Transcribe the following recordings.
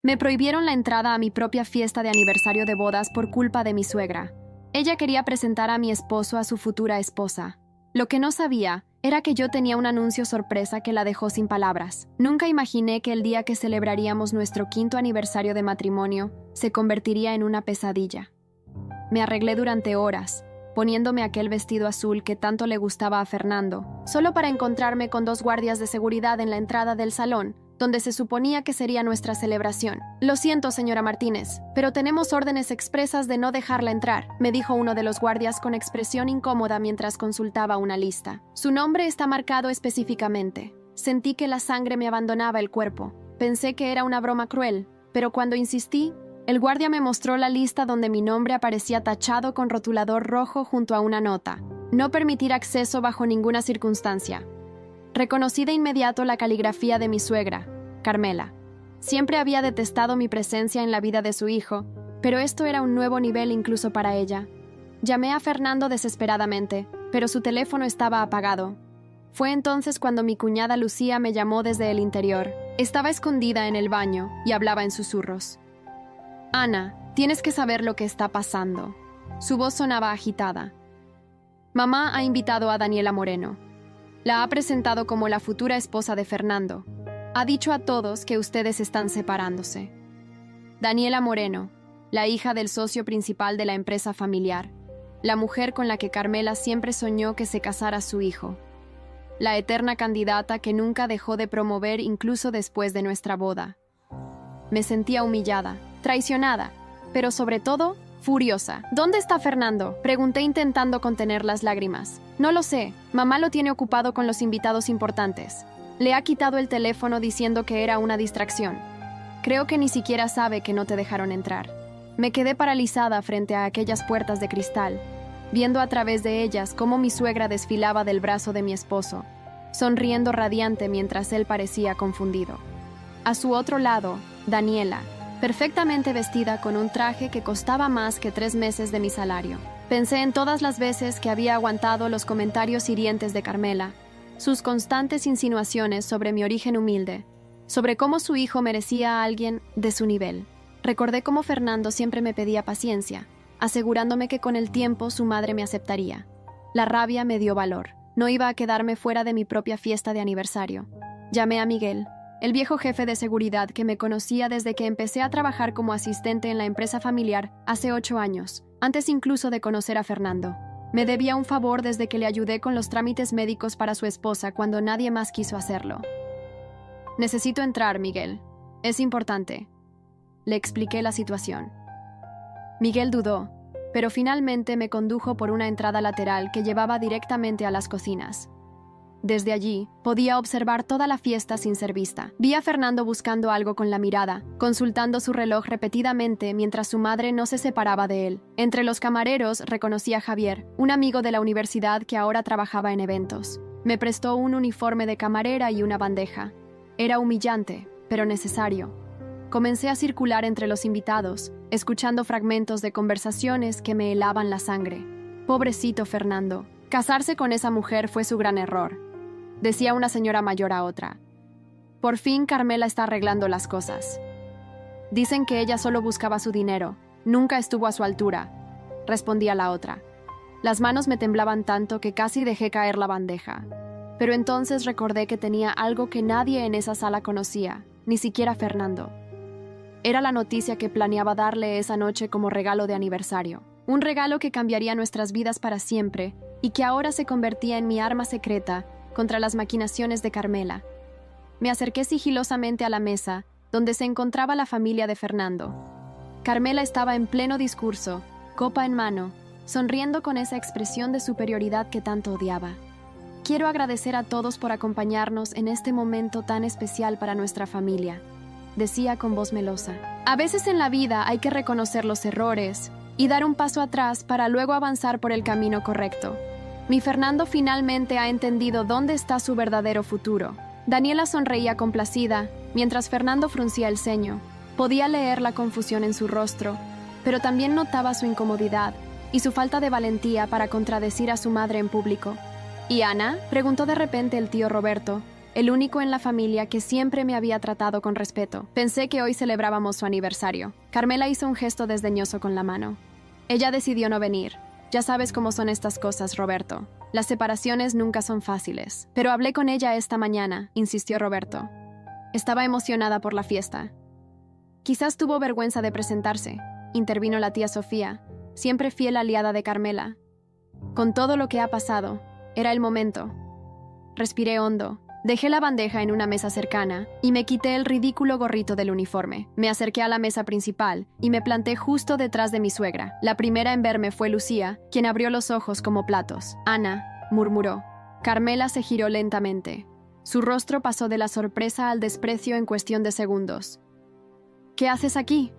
Me prohibieron la entrada a mi propia fiesta de aniversario de bodas por culpa de mi suegra. Ella quería presentar a mi esposo a su futura esposa. Lo que no sabía era que yo tenía un anuncio sorpresa que la dejó sin palabras. Nunca imaginé que el día que celebraríamos nuestro 5º aniversario de matrimonio se convertiría en una pesadilla. Me arreglé durante horas, poniéndome aquel vestido azul que tanto le gustaba a Fernando, solo para encontrarme con 2 guardias de seguridad en la entrada del salón, donde se suponía que sería nuestra celebración. «Lo siento, señora Martínez, pero tenemos órdenes expresas de no dejarla entrar», me dijo uno de los guardias con expresión incómoda mientras consultaba una lista. Su nombre está marcado específicamente. Sentí que la sangre me abandonaba el cuerpo. Pensé que era una broma cruel, pero cuando insistí, el guardia me mostró la lista donde mi nombre aparecía tachado con rotulador rojo junto a una nota. No permitir acceso bajo ninguna circunstancia. Reconocí de inmediato la caligrafía de mi suegra, Carmela. Siempre había detestado mi presencia en la vida de su hijo, pero esto era un nuevo nivel incluso para ella. Llamé a Fernando desesperadamente, pero su teléfono estaba apagado. Fue entonces cuando mi cuñada Lucía me llamó desde el interior. Estaba escondida en el baño y hablaba en susurros. «Ana, tienes que saber lo que está pasando». Su voz sonaba agitada. «Mamá ha invitado a Daniela Moreno. La ha presentado como la futura esposa de Fernando. Ha dicho a todos que ustedes están separándose. Daniela Moreno, la hija del socio principal de la empresa familiar, la mujer con la que Carmela siempre soñó que se casara su hijo, la eterna candidata que nunca dejó de promover incluso después de nuestra boda». Me sentía humillada, traicionada, pero sobre todo, furiosa. «¿Dónde está Fernando?», pregunté intentando contener las lágrimas. «No lo sé, mamá lo tiene ocupado con los invitados importantes. Le ha quitado el teléfono diciendo que era una distracción. Creo que ni siquiera sabe que no te dejaron entrar». Me quedé paralizada frente a aquellas puertas de cristal, viendo a través de ellas cómo mi suegra desfilaba del brazo de mi esposo, sonriendo radiante mientras él parecía confundido. A su otro lado, Daniela, perfectamente vestida con un traje que costaba más que 3 meses de mi salario. Pensé en todas las veces que había aguantado los comentarios hirientes de Carmela, sus constantes insinuaciones sobre mi origen humilde, sobre cómo su hijo merecía a alguien de su nivel. Recordé cómo Fernando siempre me pedía paciencia, asegurándome que con el tiempo su madre me aceptaría. La rabia me dio valor. No iba a quedarme fuera de mi propia fiesta de aniversario. Llamé a Miguel, el viejo jefe de seguridad que me conocía desde que empecé a trabajar como asistente en la empresa familiar hace 8 años, antes incluso de conocer a Fernando. Me debía un favor desde que le ayudé con los trámites médicos para su esposa cuando nadie más quiso hacerlo. «Necesito entrar, Miguel. Es importante». Le expliqué la situación. Miguel dudó, pero finalmente me condujo por una entrada lateral que llevaba directamente a las cocinas. Desde allí, podía observar toda la fiesta sin ser vista. Vi a Fernando buscando algo con la mirada, consultando su reloj repetidamente mientras su madre no se separaba de él. Entre los camareros reconocí a Javier, un amigo de la universidad que ahora trabajaba en eventos. Me prestó un uniforme de camarera y una bandeja. Era humillante, pero necesario. Comencé a circular entre los invitados, escuchando fragmentos de conversaciones que me helaban la sangre. «Pobrecito Fernando. Casarse con esa mujer fue su gran error», decía una señora mayor a otra. «Por fin Carmela está arreglando las cosas. Dicen que ella solo buscaba su dinero, nunca estuvo a su altura», respondía la otra. Las manos me temblaban tanto que casi dejé caer la bandeja. Pero entonces recordé que tenía algo que nadie en esa sala conocía, ni siquiera Fernando. Era la noticia que planeaba darle esa noche como regalo de aniversario. Un regalo que cambiaría nuestras vidas para siempre y que ahora se convertía en mi arma secreta contra las maquinaciones de Carmela. Me acerqué sigilosamente a la mesa, donde se encontraba la familia de Fernando. Carmela estaba en pleno discurso, copa en mano, sonriendo con esa expresión de superioridad que tanto odiaba. «Quiero agradecer a todos por acompañarnos en este momento tan especial para nuestra familia», decía con voz melosa. «A veces en la vida hay que reconocer los errores y dar un paso atrás para luego avanzar por el camino correcto. Mi Fernando finalmente ha entendido dónde está su verdadero futuro». Daniela sonreía complacida, mientras Fernando fruncía el ceño. Podía leer la confusión en su rostro, pero también notaba su incomodidad y su falta de valentía para contradecir a su madre en público. «¿Y Ana?», preguntó de repente el tío Roberto, el único en la familia que siempre me había tratado con respeto. Pensé que hoy celebrábamos su aniversario. Carmela hizo un gesto desdeñoso con la mano. Ella decidió no venir. Ya sabes cómo son estas cosas, Roberto. Las separaciones nunca son fáciles. Pero hablé con ella esta mañana, insistió Roberto. Estaba emocionada por la fiesta. Quizás tuvo vergüenza de presentarse, intervino la tía Sofía, siempre fiel aliada de Carmela. Con todo lo que ha pasado, era el momento. Respiré hondo. Dejé la bandeja en una mesa cercana y me quité el ridículo gorrito del uniforme. Me acerqué a la mesa principal y me planté justo detrás de mi suegra. La primera en verme fue Lucía, quien abrió los ojos como platos. Ana, murmuró. Carmela se giró lentamente. Su rostro pasó de la sorpresa al desprecio en cuestión de segundos. ¿Qué haces aquí?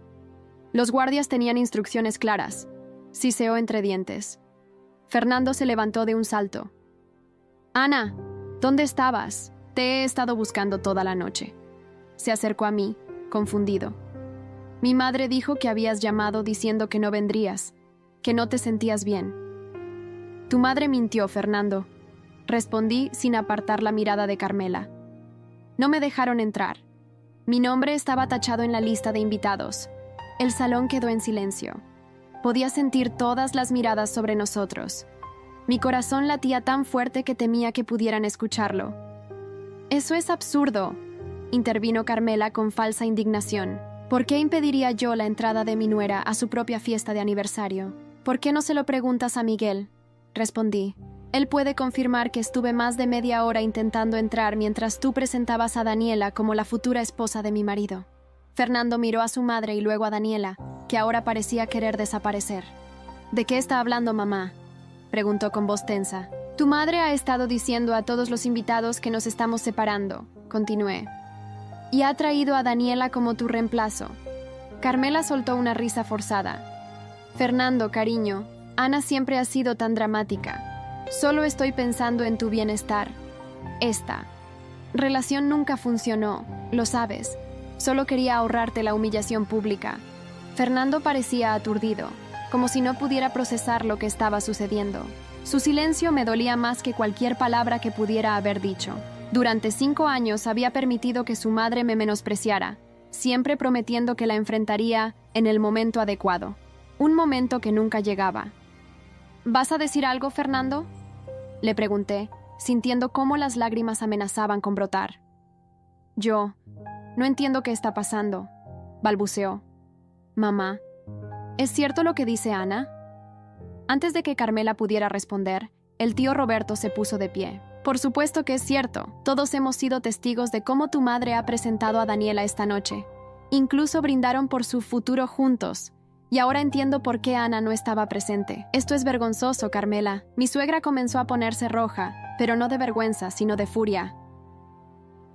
Los guardias tenían instrucciones claras. Siseó entre dientes. Fernando se levantó de un salto. Ana, ¿dónde estabas? Te he estado buscando toda la noche. Se acercó a mí, confundido. Mi madre dijo que habías llamado diciendo que no vendrías, que no te sentías bien. Tu madre mintió, Fernando. Respondí sin apartar la mirada de Carmela. No me dejaron entrar. Mi nombre estaba tachado en la lista de invitados. El salón quedó en silencio. Podía sentir todas las miradas sobre nosotros. Mi corazón latía tan fuerte que temía que pudieran escucharlo. «Eso es absurdo», intervino Carmela con falsa indignación. «¿Por qué impediría yo la entrada de mi nuera a su propia fiesta de aniversario? ¿Por qué no se lo preguntas a Miguel?», respondí. «Él puede confirmar que estuve más de media hora intentando entrar mientras tú presentabas a Daniela como la futura esposa de mi marido». Fernando miró a su madre y luego a Daniela, que ahora parecía querer desaparecer. «¿De qué está hablando mamá?», preguntó con voz tensa. «Tu madre ha estado diciendo a todos los invitados que nos estamos separando», continué. «Y ha traído a Daniela como tu reemplazo». Carmela soltó una risa forzada. «Fernando, cariño, Ana siempre ha sido tan dramática. Solo estoy pensando en tu bienestar. Esta relación nunca funcionó, lo sabes. Solo quería ahorrarte la humillación pública». Fernando parecía aturdido, como si no pudiera procesar lo que estaba sucediendo. Su silencio me dolía más que cualquier palabra que pudiera haber dicho. Durante 5 años había permitido que su madre me menospreciara, siempre prometiendo que la enfrentaría en el momento adecuado. Un momento que nunca llegaba. ¿Vas a decir algo, Fernando?, le pregunté, sintiendo cómo las lágrimas amenazaban con brotar. «Yo no entiendo qué está pasando», balbuceó. «Mamá, ¿es cierto lo que dice Ana?». Antes de que Carmela pudiera responder, el tío Roberto se puso de pie. «Por supuesto que es cierto. Todos hemos sido testigos de cómo tu madre ha presentado a Daniela esta noche. Incluso brindaron por su futuro juntos. Y ahora entiendo por qué Ana no estaba presente. Esto es vergonzoso, Carmela». Mi suegra comenzó a ponerse roja, pero no de vergüenza, sino de furia.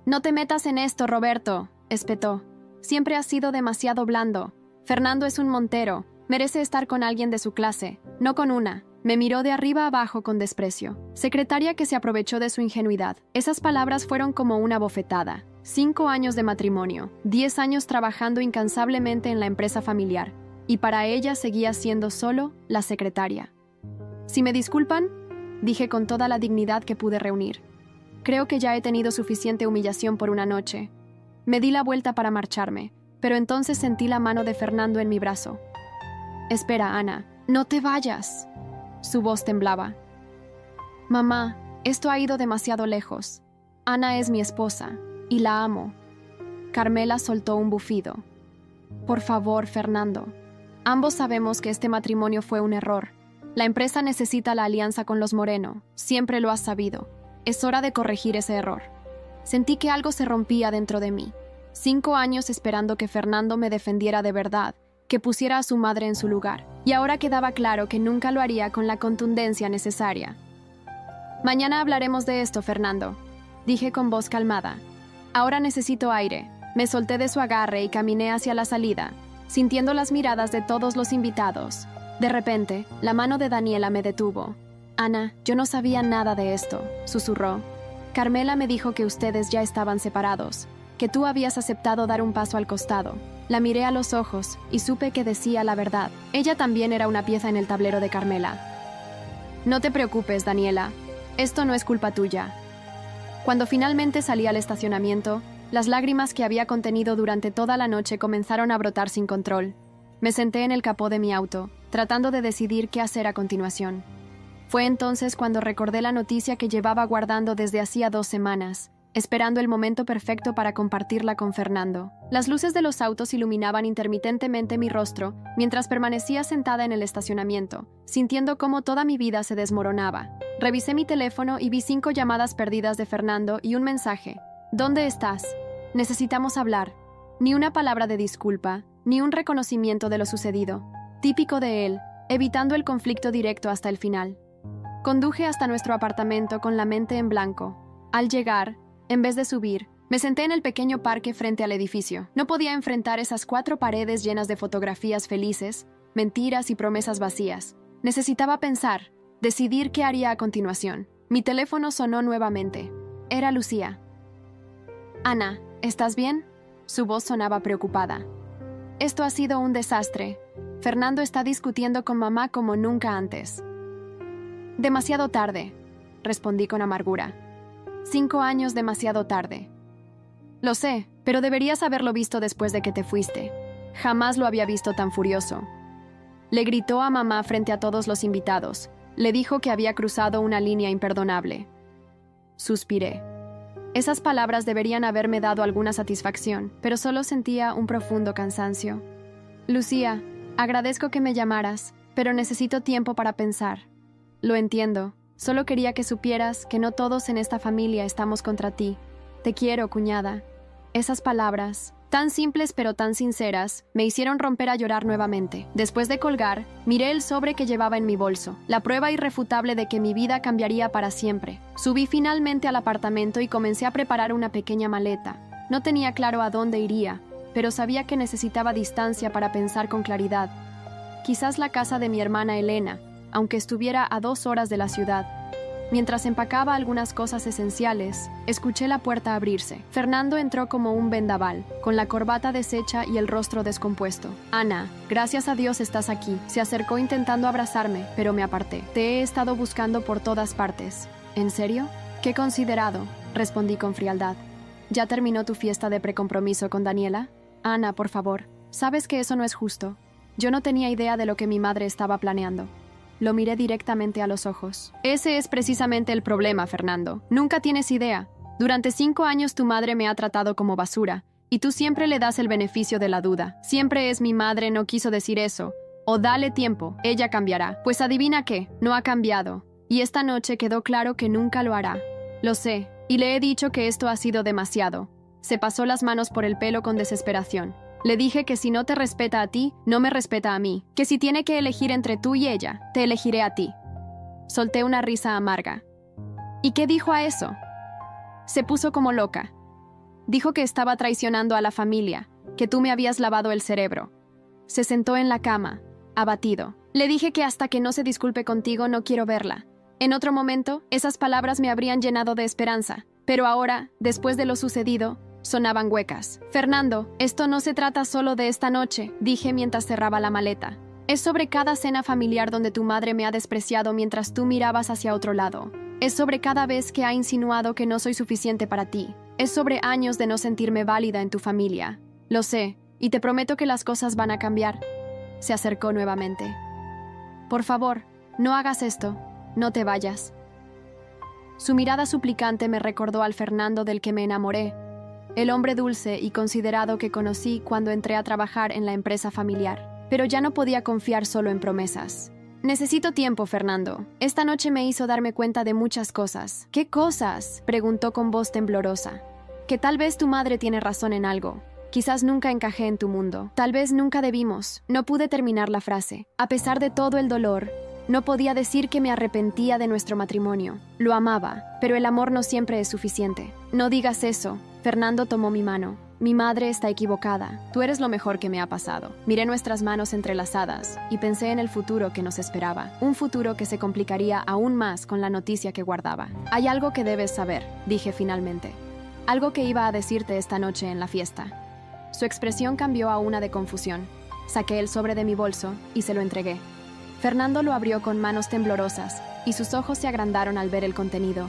«No te metas en esto, Roberto», espetó. «Siempre has sido demasiado blando. Fernando es un montero. Merece estar con alguien de su clase, no con una». Me miró de arriba a abajo con desprecio. Secretaria que se aprovechó de su ingenuidad. Esas palabras fueron como una bofetada. 5 años de matrimonio, 10 años trabajando incansablemente en la empresa familiar. Y para ella seguía siendo solo la secretaria. «Si me disculpan», dije con toda la dignidad que pude reunir. «Creo que ya he tenido suficiente humillación por una noche». Me di la vuelta para marcharme, pero entonces sentí la mano de Fernando en mi brazo. «Espera, Ana, no te vayas». Su voz temblaba. «Mamá, esto ha ido demasiado lejos. Ana es mi esposa, y la amo». Carmela soltó un bufido. «Por favor, Fernando. Ambos sabemos que este matrimonio fue un error. La empresa necesita la alianza con los Moreno. Siempre lo has sabido. Es hora de corregir ese error». Sentí que algo se rompía dentro de mí. 5 años esperando que Fernando me defendiera de verdad, que pusiera a su madre en su lugar. Y ahora quedaba claro que nunca lo haría con la contundencia necesaria. «Mañana hablaremos de esto, Fernando», dije con voz calmada. «Ahora necesito aire». Me solté de su agarre y caminé hacia la salida, sintiendo las miradas de todos los invitados. De repente, la mano de Daniela me detuvo. «Ana, yo no sabía nada de esto», susurró. «Carmela me dijo que ustedes ya estaban separados, que tú habías aceptado dar un paso al costado». La miré a los ojos y supe que decía la verdad. Ella también era una pieza en el tablero de Carmela. «No te preocupes, Daniela. Esto no es culpa tuya». Cuando finalmente salí al estacionamiento, las lágrimas que había contenido durante toda la noche comenzaron a brotar sin control. Me senté en el capó de mi auto, tratando de decidir qué hacer a continuación. Fue entonces cuando recordé la noticia que llevaba guardando desde hacía 2 semanas, esperando el momento perfecto para compartirla con Fernando. Las luces de los autos iluminaban intermitentemente mi rostro mientras permanecía sentada en el estacionamiento, sintiendo cómo toda mi vida se desmoronaba. Revisé mi teléfono y vi 5 llamadas perdidas de Fernando y un mensaje. ¿Dónde estás? Necesitamos hablar. Ni una palabra de disculpa, ni un reconocimiento de lo sucedido. Típico de él, evitando el conflicto directo hasta el final. Conduje hasta nuestro apartamento con la mente en blanco. Al llegar, en vez de subir, me senté en el pequeño parque frente al edificio. No podía enfrentar esas 4 paredes llenas de fotografías felices, mentiras y promesas vacías. Necesitaba pensar, decidir qué haría a continuación. Mi teléfono sonó nuevamente. Era Lucía. Ana, ¿estás bien? Su voz sonaba preocupada. Esto ha sido un desastre. Fernando está discutiendo con mamá como nunca antes. Demasiado tarde, respondí con amargura. 5 años demasiado tarde. Lo sé, pero deberías haberlo visto después de que te fuiste. Jamás lo había visto tan furioso. Le gritó a mamá frente a todos los invitados. Le dijo que había cruzado una línea imperdonable. Suspiré. Esas palabras deberían haberme dado alguna satisfacción, pero solo sentía un profundo cansancio. Lucía, agradezco que me llamaras, pero necesito tiempo para pensar. Lo entiendo. Solo quería que supieras que no todos en esta familia estamos contra ti. Te quiero, cuñada. Esas palabras, tan simples pero tan sinceras, me hicieron romper a llorar nuevamente. Después de colgar, miré el sobre que llevaba en mi bolso, la prueba irrefutable de que mi vida cambiaría para siempre. Subí finalmente al apartamento y comencé a preparar una pequeña maleta. No tenía claro a dónde iría, pero sabía que necesitaba distancia para pensar con claridad. Quizás la casa de mi hermana Elena, aunque estuviera a 2 horas de la ciudad. Mientras empacaba algunas cosas esenciales, escuché la puerta abrirse. Fernando entró como un vendaval, con la corbata deshecha y el rostro descompuesto. Ana, gracias a Dios estás aquí. Se acercó intentando abrazarme, pero me aparté. Te he estado buscando por todas partes. ¿En serio? Qué considerado, respondí con frialdad. ¿Ya terminó tu fiesta de precompromiso con Daniela? Ana, por favor, sabes que eso no es justo. Yo no tenía idea de lo que mi madre estaba planeando. Lo miré directamente a los ojos. Ese es precisamente el problema, Fernando. Nunca tienes idea. Durante 5 años tu madre me ha tratado como basura, y tú siempre le das el beneficio de la duda. Siempre es mi madre, no quiso decir eso. O dale tiempo, ella cambiará. Pues adivina qué, no ha cambiado. Y esta noche quedó claro que nunca lo hará. Lo sé, y le he dicho que esto ha sido demasiado. Se pasó las manos por el pelo con desesperación. Le dije que si no te respeta a ti, no me respeta a mí. Que si tiene que elegir entre tú y ella, te elegiré a ti. Solté una risa amarga. ¿Y qué dijo a eso? Se puso como loca. Dijo que estaba traicionando a la familia, que tú me habías lavado el cerebro. Se sentó en la cama, abatido. Le dije que hasta que no se disculpe contigo no quiero verla. En otro momento, esas palabras me habrían llenado de esperanza. Pero ahora, después de lo sucedido, sonaban huecas. Fernando, esto no se trata solo de esta noche, dije mientras cerraba la maleta. Es sobre cada cena familiar donde tu madre me ha despreciado mientras tú mirabas hacia otro lado. Es sobre cada vez que ha insinuado que no soy suficiente para ti. Es sobre años de no sentirme válida en tu familia. Lo sé, y te prometo que las cosas van a cambiar. Se acercó nuevamente. Por favor, no hagas esto. No te vayas. Su mirada suplicante me recordó al Fernando del que me enamoré, el hombre dulce y considerado que conocí cuando entré a trabajar en la empresa familiar. Pero ya no podía confiar solo en promesas. Necesito tiempo, Fernando. Esta noche me hizo darme cuenta de muchas cosas. ¿Qué cosas?, preguntó con voz temblorosa. Que tal vez tu madre tiene razón en algo. Quizás nunca encajé en tu mundo. Tal vez nunca debimos. No pude terminar la frase. A pesar de todo el dolor, no podía decir que me arrepentía de nuestro matrimonio. Lo amaba, pero el amor no siempre es suficiente. No digas eso. Fernando tomó mi mano. Mi madre está equivocada. Tú eres lo mejor que me ha pasado. Miré nuestras manos entrelazadas y pensé en el futuro que nos esperaba. Un futuro que se complicaría aún más con la noticia que guardaba. Hay algo que debes saber, dije finalmente. Algo que iba a decirte esta noche en la fiesta. Su expresión cambió a una de confusión. Saqué el sobre de mi bolso y se lo entregué. Fernando lo abrió con manos temblorosas y sus ojos se agrandaron al ver el contenido.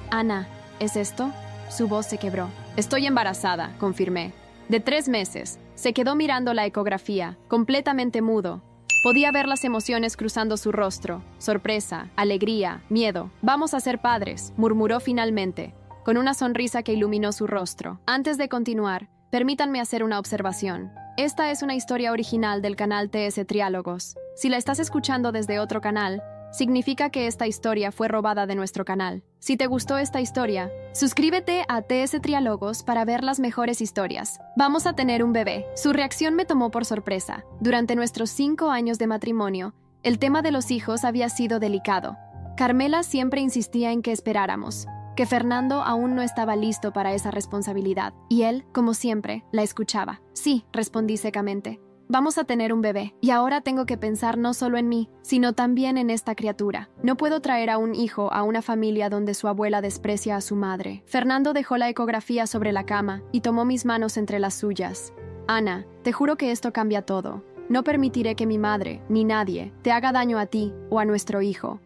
Ana, ¿Es esto? Su voz se quebró. Estoy embarazada, confirmé. De 3 meses. Se quedó mirando la ecografía, completamente mudo. Podía ver las emociones cruzando su rostro. Sorpresa, alegría, miedo. Vamos a ser padres, murmuró finalmente, con una sonrisa que iluminó su rostro. Antes de continuar, permítanme hacer una observación. Esta es una historia original del canal TS Triálogos. Si la estás escuchando desde otro canal, significa que esta historia fue robada de nuestro canal. Si te gustó esta historia, suscríbete a TS Triálogos para ver las mejores historias. Vamos a tener un bebé. Su reacción me tomó por sorpresa. Durante nuestros 5 años de matrimonio, el tema de los hijos había sido delicado. Carmela siempre insistía en que esperáramos, que Fernando aún no estaba listo para esa responsabilidad. Y él, como siempre, la escuchaba. Sí, respondí secamente. Vamos a tener un bebé, y ahora tengo que pensar no solo en mí, sino también en esta criatura. No puedo traer a un hijo a una familia donde su abuela desprecia a su madre. Fernando dejó la ecografía sobre la cama y tomó mis manos entre las suyas. Ana, te juro que esto cambia todo. No permitiré que mi madre, ni nadie, te haga daño a ti o a nuestro hijo.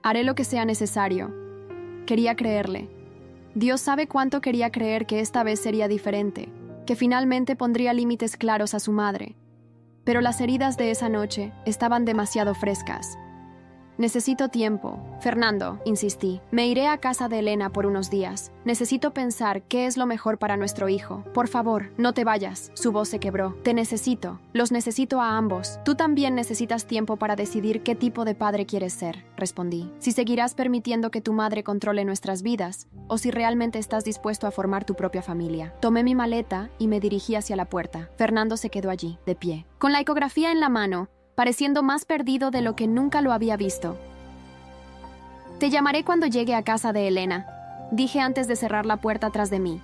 Haré lo que sea necesario. Quería creerle. Dios sabe cuánto quería creer que esta vez sería diferente, que finalmente pondría límites claros a su madre. Pero las heridas de esa noche estaban demasiado frescas. Necesito tiempo. Fernando, insistí. Me iré a casa de Elena por unos días. Necesito pensar qué es lo mejor para nuestro hijo. Por favor, no te vayas. Su voz se quebró. Te necesito. Los necesito a ambos. Tú también necesitas tiempo para decidir qué tipo de padre quieres ser, respondí. Si seguirás permitiendo que tu madre controle nuestras vidas, o si realmente estás dispuesto a formar tu propia familia. Tomé mi maleta y me dirigí hacia la puerta. Fernando se quedó allí, de pie, con la ecografía en la mano, pareciendo más perdido de lo que nunca lo había visto. Te llamaré cuando llegue a casa de Elena, dije antes de cerrar la puerta tras de mí.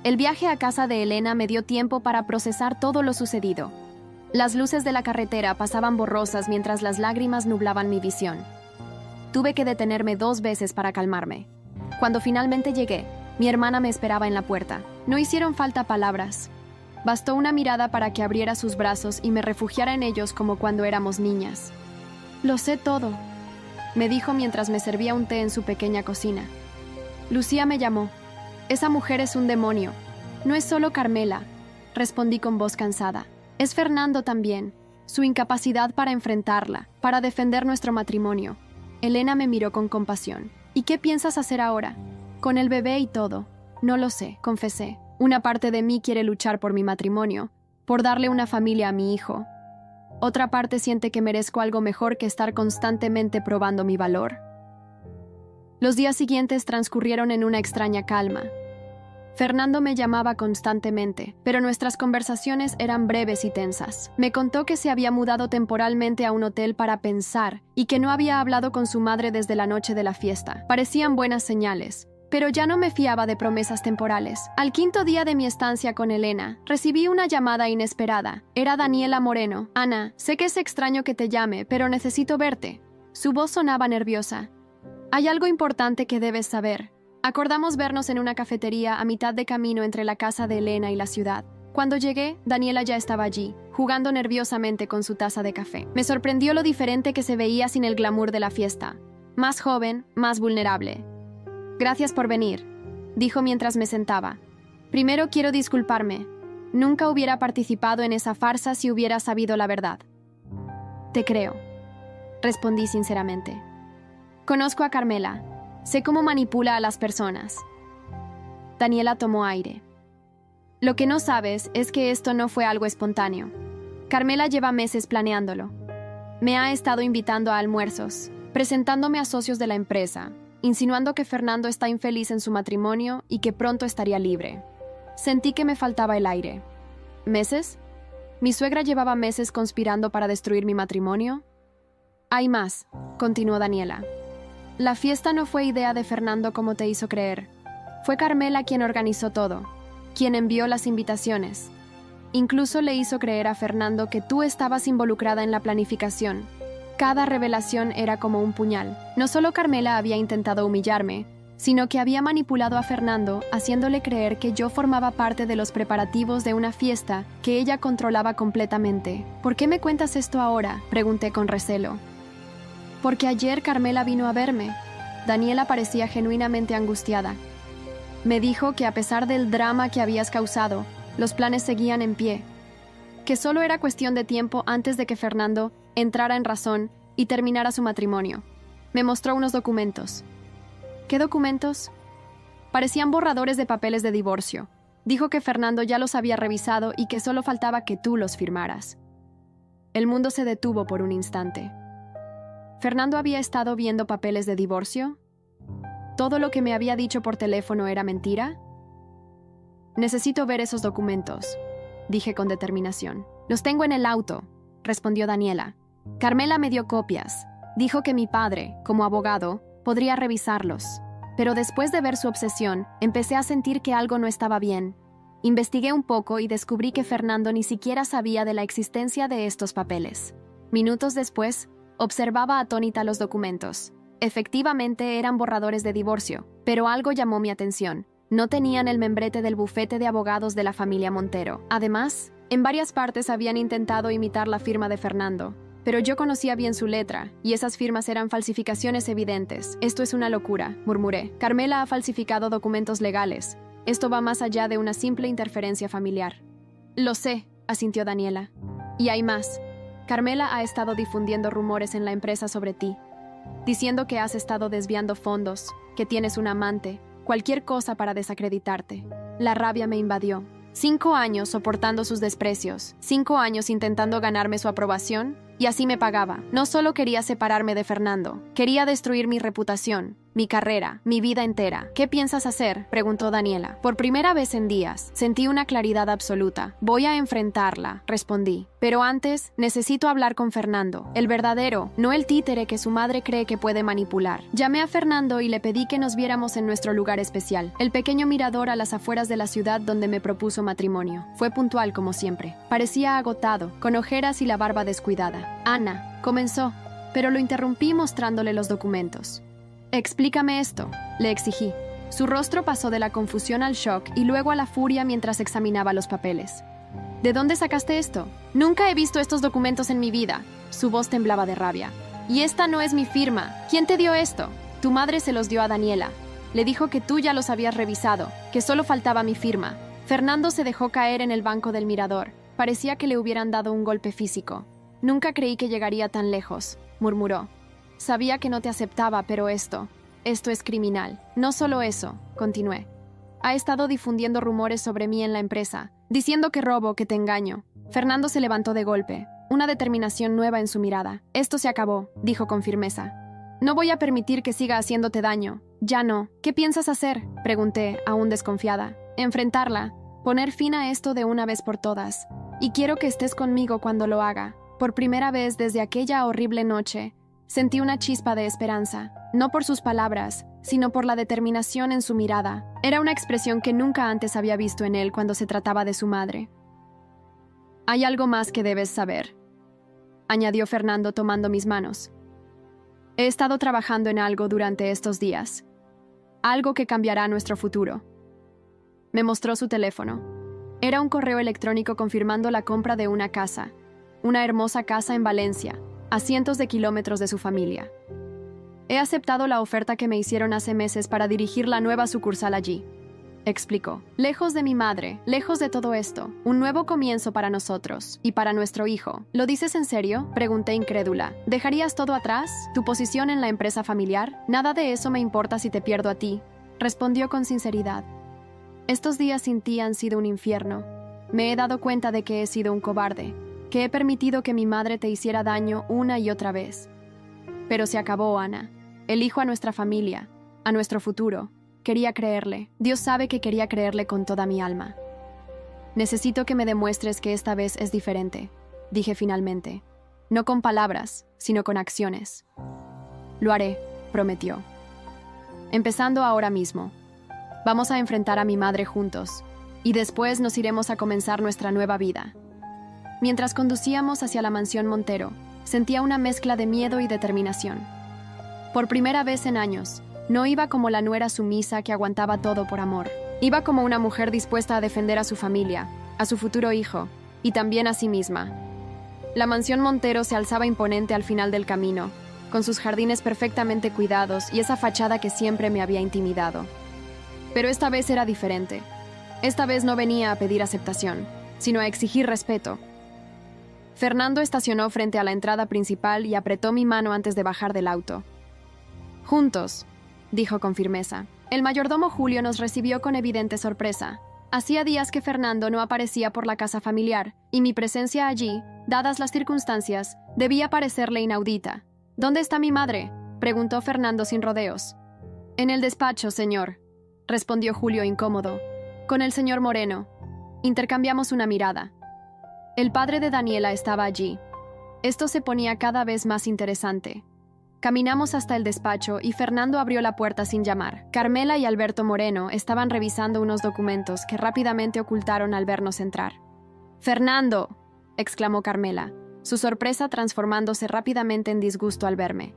El viaje a casa de Elena me dio tiempo para procesar todo lo sucedido. Las luces de la carretera pasaban borrosas mientras las lágrimas nublaban mi visión. Tuve que detenerme 2 veces para calmarme. Cuando finalmente llegué, mi hermana me esperaba en la puerta. No hicieron falta palabras. Bastó una mirada para que abriera sus brazos y me refugiara en ellos como cuando éramos niñas. «Lo sé todo», me dijo mientras me servía un té en su pequeña cocina. «Lucía me llamó. Esa mujer es un demonio. No es solo Carmela», respondí con voz cansada. «Es Fernando también. Su incapacidad para enfrentarla, para defender nuestro matrimonio». Elena me miró con compasión. «¿Y qué piensas hacer ahora? Con el bebé y todo». «No lo sé», confesé. Una parte de mí quiere luchar por mi matrimonio, por darle una familia a mi hijo. Otra parte siente que merezco algo mejor que estar constantemente probando mi valor. Los días siguientes transcurrieron en una extraña calma. Fernando me llamaba constantemente, pero nuestras conversaciones eran breves y tensas. Me contó que se había mudado temporalmente a un hotel para pensar y que no había hablado con su madre desde la noche de la fiesta. Parecían buenas señales. Pero ya no me fiaba de promesas temporales. Al 5.º día de mi estancia con Elena, recibí una llamada inesperada. Era Daniela Moreno. «Ana, sé que es extraño que te llame, pero necesito verte». Su voz sonaba nerviosa. «Hay algo importante que debes saber. Acordamos vernos en una cafetería a mitad de camino entre la casa de Elena y la ciudad. Cuando llegué, Daniela ya estaba allí, jugando nerviosamente con su taza de café. Me sorprendió lo diferente que se veía sin el glamour de la fiesta. Más joven, más vulnerable. «Gracias por venir», dijo mientras me sentaba. «Primero quiero disculparme. Nunca hubiera participado en esa farsa si hubiera sabido la verdad». «Te creo», respondí sinceramente. «Conozco a Carmela. Sé cómo manipula a las personas». Daniela tomó aire. «Lo que no sabes es que esto no fue algo espontáneo. Carmela lleva meses planeándolo. Me ha estado invitando a almuerzos, presentándome a socios de la empresa, insinuando que Fernando está infeliz en su matrimonio y que pronto estaría libre. Sentí que me faltaba el aire. ¿Meses? ¿Mi suegra llevaba meses conspirando para destruir mi matrimonio? Hay más», continuó Daniela. «La fiesta no fue idea de Fernando como te hizo creer. Fue Carmela quien organizó todo, quien envió las invitaciones. Incluso le hizo creer a Fernando que tú estabas involucrada en la planificación. Cada revelación era como un puñal. No solo Carmela había intentado humillarme, sino que había manipulado a Fernando, haciéndole creer que yo formaba parte de los preparativos de una fiesta que ella controlaba completamente. «¿Por qué me cuentas esto ahora?», pregunté con recelo. «Porque ayer Carmela vino a verme». Daniela parecía genuinamente angustiada. Me dijo que a pesar del drama que habías causado, los planes seguían en pie, que solo era cuestión de tiempo antes de que Fernando entrara en razón y terminara su matrimonio. Me mostró unos documentos. ¿Qué documentos? Parecían borradores de papeles de divorcio. Dijo que Fernando ya los había revisado y que solo faltaba que tú los firmaras. El mundo se detuvo por un instante. ¿Fernando había estado viendo papeles de divorcio? ¿Todo lo que me había dicho por teléfono era mentira? Necesito ver esos documentos, dije con determinación. Los tengo en el auto, respondió Daniela. Carmela me dio copias. Dijo que mi padre, como abogado, podría revisarlos. Pero después de ver su obsesión, empecé a sentir que algo no estaba bien. Investigué un poco y descubrí que Fernando ni siquiera sabía de la existencia de estos papeles. Minutos después, observaba atónita los documentos. Efectivamente eran borradores de divorcio, pero algo llamó mi atención. No tenían el membrete del bufete de abogados de la familia Montero. Además, en varias partes habían intentado imitar la firma de Fernando, pero yo conocía bien su letra, y esas firmas eran falsificaciones evidentes. Esto es una locura, murmuré. Carmela ha falsificado documentos legales. Esto va más allá de una simple interferencia familiar. Lo sé, asintió Daniela. Y hay más. Carmela ha estado difundiendo rumores en la empresa sobre ti, diciendo que has estado desviando fondos, que tienes un amante, cualquier cosa para desacreditarte. La rabia me invadió. 5 años soportando sus desprecios, 5 años intentando ganarme su aprobación, y así me pagaba. No solo quería separarme de Fernando, quería destruir mi reputación, mi carrera, mi vida entera. ¿Qué piensas hacer?, preguntó Daniela. Por primera vez en días, sentí una claridad absoluta. Voy a enfrentarla, respondí. Pero antes, necesito hablar con Fernando, el verdadero, no el títere que su madre cree que puede manipular. Llamé a Fernando y le pedí que nos viéramos en nuestro lugar especial, el pequeño mirador a las afueras de la ciudad donde me propuso matrimonio. Fue puntual como siempre. Parecía agotado, con ojeras y la barba descuidada. Ana, comenzó, pero lo interrumpí mostrándole los documentos. Explícame esto, le exigí. Su rostro pasó de la confusión al shock y luego a la furia mientras examinaba los papeles. ¿De dónde sacaste esto? Nunca he visto estos documentos en mi vida. Su voz temblaba de rabia. Y esta no es mi firma. ¿Quién te dio esto? Tu madre se los dio a Daniela. Le dijo que tú ya los habías revisado, que solo faltaba mi firma. Fernando se dejó caer en el banco del mirador. Parecía que le hubieran dado un golpe físico. Nunca creí que llegaría tan lejos, murmuró. Sabía que no te aceptaba, pero esto es criminal. No solo eso, continué. Ha estado difundiendo rumores sobre mí en la empresa, diciendo que robo, que te engaño. Fernando se levantó de golpe, una determinación nueva en su mirada. Esto se acabó, dijo con firmeza. No voy a permitir que siga haciéndote daño. Ya no. ¿Qué piensas hacer?, pregunté, aún desconfiada. Enfrentarla, poner fin a esto de una vez por todas. Y quiero que estés conmigo cuando lo haga. Por primera vez desde aquella horrible noche, sentí una chispa de esperanza, no por sus palabras, sino por la determinación en su mirada. Era una expresión que nunca antes había visto en él cuando se trataba de su madre. Hay algo más que debes saber, añadió Fernando tomando mis manos. He estado trabajando en algo durante estos días, algo que cambiará nuestro futuro. Me mostró su teléfono. Era un correo electrónico confirmando la compra de una casa, una hermosa casa en Valencia, a cientos de kilómetros de su familia. He aceptado la oferta que me hicieron hace meses para dirigir la nueva sucursal allí, explicó. Lejos de mi madre, lejos de todo esto, un nuevo comienzo para nosotros y para nuestro hijo. ¿Lo dices en serio?, pregunté incrédula. ¿Dejarías todo atrás? ¿Tu posición en la empresa familiar? Nada de eso me importa si te pierdo a ti, respondió con sinceridad. Estos días sin ti han sido un infierno. Me he dado cuenta de que he sido un cobarde, que he permitido que mi madre te hiciera daño una y otra vez. Pero se acabó, Ana. Elijo a nuestra familia, a nuestro futuro. Quería creerle. Dios sabe que quería creerle con toda mi alma. Necesito que me demuestres que esta vez es diferente, dije finalmente. No con palabras, sino con acciones. Lo haré, prometió. Empezando ahora mismo. Vamos a enfrentar a mi madre juntos, y después nos iremos a comenzar nuestra nueva vida. Mientras conducíamos hacia la mansión Montero, sentía una mezcla de miedo y determinación. Por primera vez en años, no iba como la nuera sumisa que aguantaba todo por amor. Iba como una mujer dispuesta a defender a su familia, a su futuro hijo, y también a sí misma. La mansión Montero se alzaba imponente al final del camino, con sus jardines perfectamente cuidados y esa fachada que siempre me había intimidado. Pero esta vez era diferente. Esta vez no venía a pedir aceptación, sino a exigir respeto. Fernando estacionó frente a la entrada principal y apretó mi mano antes de bajar del auto. «Juntos», dijo con firmeza. El mayordomo Julio nos recibió con evidente sorpresa. Hacía días que Fernando no aparecía por la casa familiar, y mi presencia allí, dadas las circunstancias, debía parecerle inaudita. «¿Dónde está mi madre?», preguntó Fernando sin rodeos. «En el despacho, señor», respondió Julio incómodo. «Con el señor Moreno». Intercambiamos una mirada. El padre de Daniela estaba allí. Esto se ponía cada vez más interesante. Caminamos hasta el despacho y Fernando abrió la puerta sin llamar. Carmela y Alberto Moreno estaban revisando unos documentos que rápidamente ocultaron al vernos entrar. «¡Fernando!», exclamó Carmela, su sorpresa transformándose rápidamente en disgusto al verme.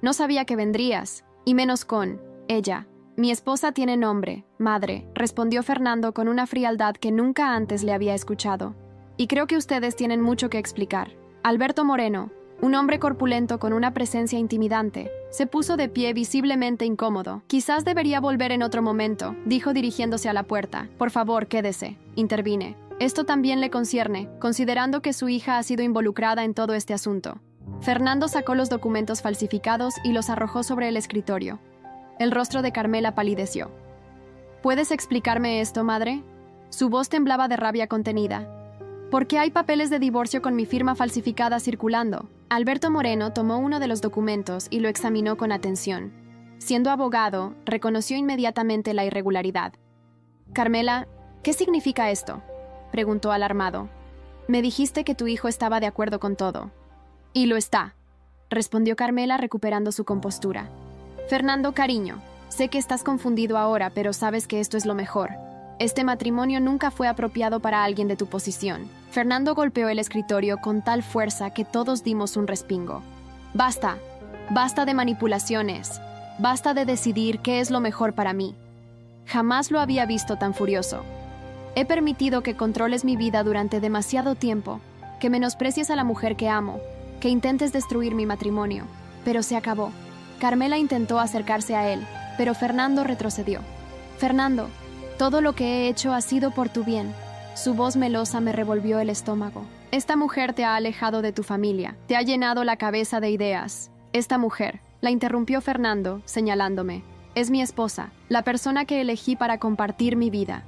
«No sabía que vendrías, y menos con ella. Mi esposa tiene nombre, madre», respondió Fernando con una frialdad que nunca antes le había escuchado. «Y creo que ustedes tienen mucho que explicar». Alberto Moreno, un hombre corpulento con una presencia intimidante, se puso de pie visiblemente incómodo. «Quizás debería volver en otro momento», dijo dirigiéndose a la puerta. «Por favor, quédese», intervine. «Esto también le concierne, considerando que su hija ha sido involucrada en todo este asunto». Fernando sacó los documentos falsificados y los arrojó sobre el escritorio. El rostro de Carmela palideció. «¿Puedes explicarme esto, madre?». Su voz temblaba de rabia contenida. «¿Por qué hay papeles de divorcio con mi firma falsificada circulando?». Alberto Moreno tomó uno de los documentos y lo examinó con atención. Siendo abogado, reconoció inmediatamente la irregularidad. «Carmela, ¿qué significa esto?», preguntó alarmado. «Me dijiste que tu hijo estaba de acuerdo con todo». «Y lo está», respondió Carmela recuperando su compostura. «Fernando, cariño, sé que estás confundido ahora, pero sabes que esto es lo mejor. Este matrimonio nunca fue apropiado para alguien de tu posición». Fernando golpeó el escritorio con tal fuerza que todos dimos un respingo. «Basta, basta de manipulaciones, basta de decidir qué es lo mejor para mí». Jamás lo había visto tan furioso. «He permitido que controles mi vida durante demasiado tiempo, que menosprecies a la mujer que amo, que intentes destruir mi matrimonio, pero se acabó». Carmela intentó acercarse a él, pero Fernando retrocedió. «Fernando, todo lo que he hecho ha sido por tu bien». Su voz melosa me revolvió el estómago. «Esta mujer te ha alejado de tu familia, te ha llenado la cabeza de ideas. Esta mujer», la interrumpió Fernando, señalándome, «es mi esposa, la persona que elegí para compartir mi vida,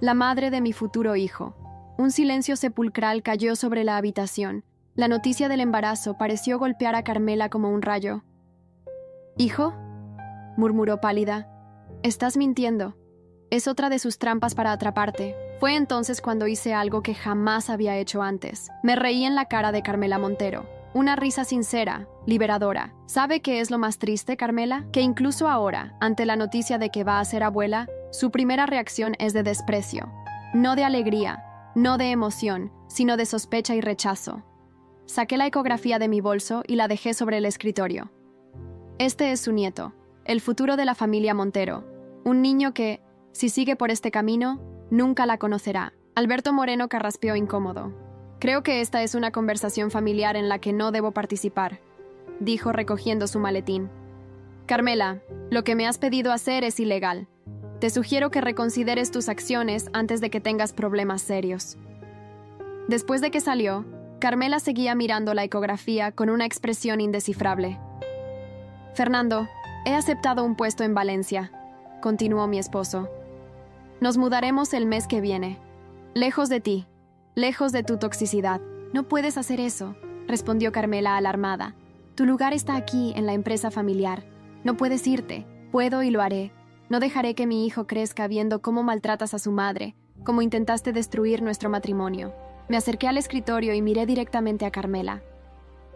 la madre de mi futuro hijo». Un silencio sepulcral cayó sobre la habitación. La noticia del embarazo pareció golpear a Carmela como un rayo. «¿Hijo?», murmuró pálida. «Estás mintiendo. Es otra de sus trampas para atraparte». Fue entonces cuando hice algo que jamás había hecho antes. Me reí en la cara de Carmela Montero. Una risa sincera, liberadora. ¿Sabe qué es lo más triste, Carmela? Que incluso ahora, ante la noticia de que va a ser abuela, su primera reacción es de desprecio. No de alegría, no de emoción, sino de sospecha y rechazo. Saqué la ecografía de mi bolso y la dejé sobre el escritorio. Este es su nieto, el futuro de la familia Montero. Un niño que, si sigue por este camino, nunca la conocerá. Alberto Moreno carraspeó incómodo. «Creo que esta es una conversación familiar en la que no debo participar», dijo recogiendo su maletín. «Carmela, lo que me has pedido hacer es ilegal. Te sugiero que reconsideres tus acciones antes de que tengas problemas serios». Después de que salió, Carmela seguía mirando la ecografía con una expresión indescifrable. «Fernando, he aceptado un puesto en Valencia», continuó mi esposo. «Nos mudaremos el mes que viene. Lejos de ti, lejos de tu toxicidad». «No puedes hacer eso», respondió Carmela alarmada. «Tu lugar está aquí, en la empresa familiar. No puedes irte. Puedo y lo haré. No dejaré que mi hijo crezca viendo cómo maltratas a su madre, cómo intentaste destruir nuestro matrimonio». Me acerqué al escritorio y miré directamente a Carmela.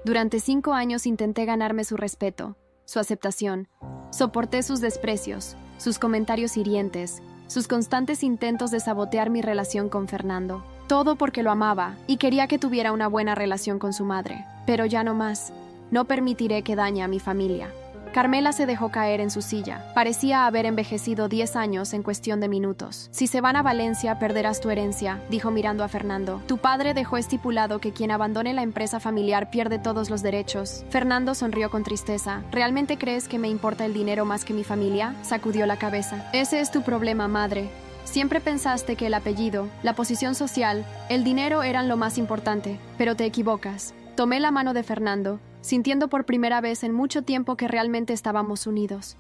Durante 5 años intenté ganarme su respeto, su aceptación. Soporté sus desprecios, sus comentarios hirientes, sus constantes intentos de sabotear mi relación con Fernando. Todo porque lo amaba y quería que tuviera una buena relación con su madre. Pero ya no más. No permitiré que dañe a mi familia. Carmela se dejó caer en su silla. Parecía haber envejecido 10 años en cuestión de minutos. Si se van a Valencia, perderás tu herencia, dijo mirando a Fernando. Tu padre dejó estipulado que quien abandone la empresa familiar pierde todos los derechos. Fernando sonrió con tristeza. ¿Realmente crees que me importa el dinero más que mi familia? Sacudió la cabeza. Ese es tu problema, madre. Siempre pensaste que el apellido, la posición social, el dinero eran lo más importante, pero te equivocas. Tomé la mano de Fernando, sintiendo por primera vez en mucho tiempo que realmente estábamos unidos.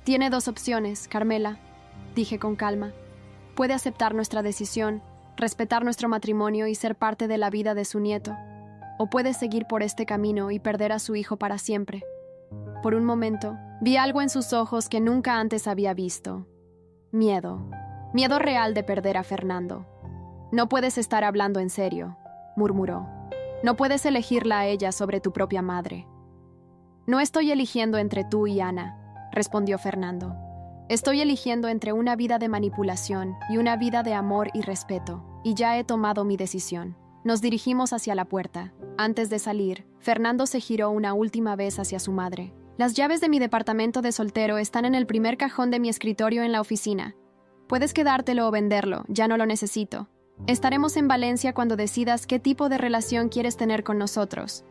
Tiene dos opciones, Carmela, dije con calma. Puede aceptar nuestra decisión, respetar nuestro matrimonio y ser parte de la vida de su nieto, o puede seguir por este camino y perder a su hijo para siempre. Por un momento, vi algo en sus ojos que nunca antes había visto. Miedo. Miedo real de perder a Fernando. No puedes estar hablando en serio, murmuró. No puedes elegirla a ella sobre tu propia madre. No estoy eligiendo entre tú y Ana, respondió Fernando. Estoy eligiendo entre una vida de manipulación y una vida de amor y respeto, y ya he tomado mi decisión. Nos dirigimos hacia la puerta. Antes de salir, Fernando se giró una última vez hacia su madre. Las llaves de mi departamento de soltero están en el primer cajón de mi escritorio en la oficina. Puedes quedártelo o venderlo, ya no lo necesito. Estaremos en Valencia cuando decidas qué tipo de relación quieres tener con nosotros.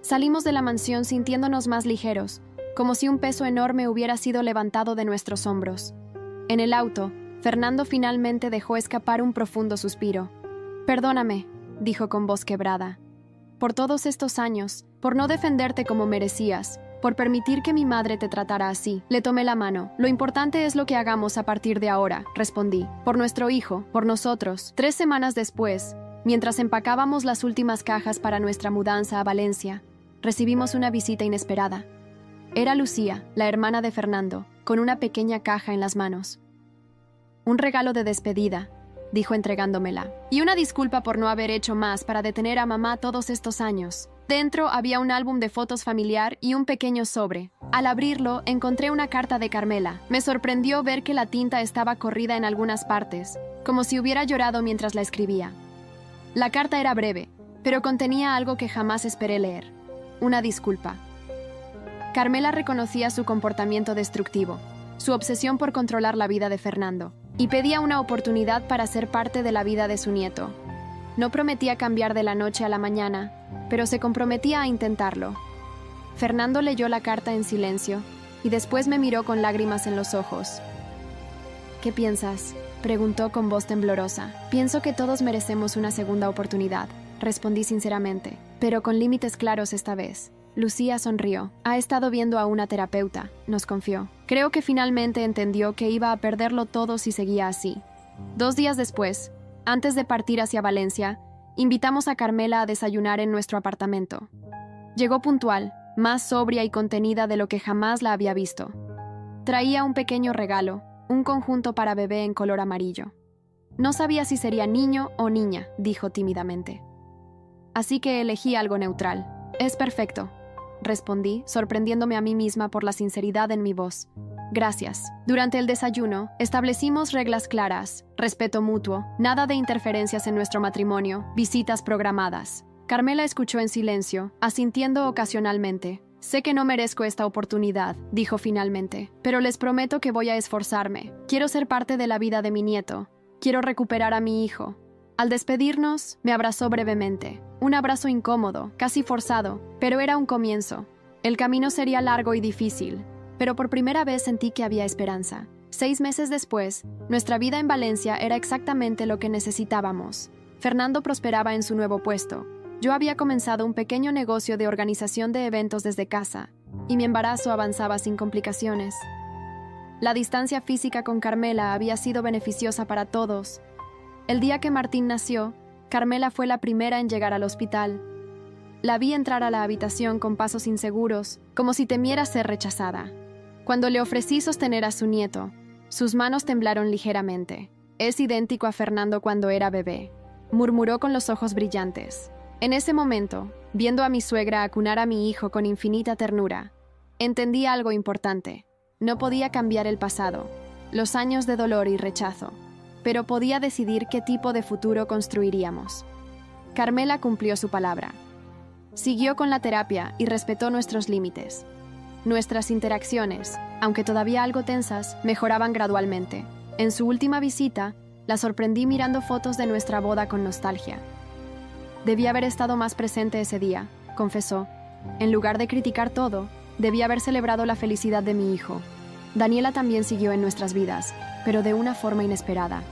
Salimos de la mansión sintiéndonos más ligeros, como si un peso enorme hubiera sido levantado de nuestros hombros. En el auto, Fernando finalmente dejó escapar un profundo suspiro. Perdóname, dijo con voz quebrada. Por todos estos años, por no defenderte como merecías, por permitir que mi madre te tratara así. Le tomé la mano. Lo importante es lo que hagamos a partir de ahora, respondí. Por nuestro hijo, por nosotros. 3 semanas después, mientras empacábamos las últimas cajas para nuestra mudanza a Valencia, recibimos una visita inesperada. Era Lucía, la hermana de Fernando, con una pequeña caja en las manos. Un regalo de despedida, dijo entregándomela. Y una disculpa por no haber hecho más para detener a mamá todos estos años. Dentro había un álbum de fotos familiar y un pequeño sobre. Al abrirlo, encontré una carta de Carmela. Me sorprendió ver que la tinta estaba corrida en algunas partes, como si hubiera llorado mientras la escribía. La carta era breve, pero contenía algo que jamás esperé leer. Una disculpa. Carmela reconocía su comportamiento destructivo, su obsesión por controlar la vida de Fernando, y pedía una oportunidad para ser parte de la vida de su nieto. No prometía cambiar de la noche a la mañana, pero se comprometía a intentarlo. Fernando leyó la carta en silencio y después me miró con lágrimas en los ojos. ¿Qué piensas?, preguntó con voz temblorosa. Pienso que todos merecemos una segunda oportunidad, respondí sinceramente, pero con límites claros esta vez. Lucía sonrió. Ha estado viendo a una terapeuta, nos confió. Creo que finalmente entendió que iba a perderlo todo si seguía así. 2 días después, antes de partir hacia Valencia, invitamos a Carmela a desayunar en nuestro apartamento. Llegó puntual, más sobria y contenida de lo que jamás la había visto. Traía un pequeño regalo, un conjunto para bebé en color amarillo. No sabía si sería niño o niña, dijo tímidamente. Así que elegí algo neutral. Es perfecto, respondí, sorprendiéndome a mí misma por la sinceridad en mi voz. Gracias. Durante el desayuno, establecimos reglas claras, respeto mutuo, nada de interferencias en nuestro matrimonio, visitas programadas. Carmela escuchó en silencio, asintiendo ocasionalmente. Sé que no merezco esta oportunidad, dijo finalmente, pero les prometo que voy a esforzarme. Quiero ser parte de la vida de mi nieto. Quiero recuperar a mi hijo. Al despedirnos, me abrazó brevemente. Un abrazo incómodo, casi forzado, pero era un comienzo. El camino sería largo y difícil, pero por primera vez sentí que había esperanza. 6 meses después, nuestra vida en Valencia era exactamente lo que necesitábamos. Fernando prosperaba en su nuevo puesto. Yo había comenzado un pequeño negocio de organización de eventos desde casa, y mi embarazo avanzaba sin complicaciones. La distancia física con Carmela había sido beneficiosa para todos. El día que Martín nació, Carmela fue la primera en llegar al hospital. La vi entrar a la habitación con pasos inseguros, como si temiera ser rechazada. Cuando le ofrecí sostener a su nieto, sus manos temblaron ligeramente. Es idéntico a Fernando cuando era bebé, murmuró con los ojos brillantes. En ese momento, viendo a mi suegra acunar a mi hijo con infinita ternura, entendí algo importante. No podía cambiar el pasado, los años de dolor y rechazo, pero podía decidir qué tipo de futuro construiríamos. Carmela cumplió su palabra. Siguió con la terapia y respetó nuestros límites. Nuestras interacciones, aunque todavía algo tensas, mejoraban gradualmente. En su última visita, la sorprendí mirando fotos de nuestra boda con nostalgia. Debí haber estado más presente ese día, confesó. En lugar de criticar todo, debí haber celebrado la felicidad de mi hijo. Daniela también siguió en nuestras vidas, pero de una forma inesperada.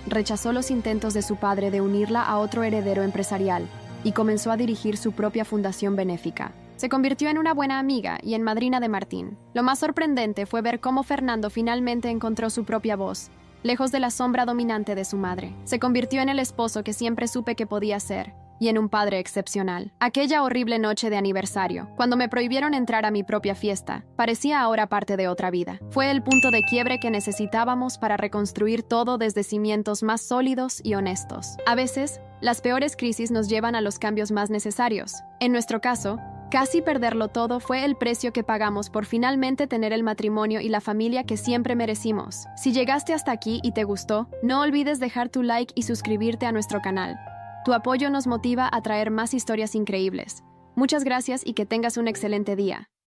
Rechazó los intentos de su padre de unirla a otro heredero empresarial y comenzó a dirigir su propia fundación benéfica. Se convirtió en una buena amiga y en madrina de Martín. Lo más sorprendente fue ver cómo Fernando finalmente encontró su propia voz, lejos de la sombra dominante de su madre. Se convirtió en el esposo que siempre supe que podía ser, y en un padre excepcional. Aquella horrible noche de aniversario, cuando me prohibieron entrar a mi propia fiesta, parecía ahora parte de otra vida. Fue el punto de quiebre que necesitábamos para reconstruir todo desde cimientos más sólidos y honestos. A veces, las peores crisis nos llevan a los cambios más necesarios. En nuestro caso, casi perderlo todo fue el precio que pagamos por finalmente tener el matrimonio y la familia que siempre merecimos. Si llegaste hasta aquí y te gustó, no olvides dejar tu like y suscribirte a nuestro canal. Tu apoyo nos motiva a traer más historias increíbles. Muchas gracias y que tengas un excelente día.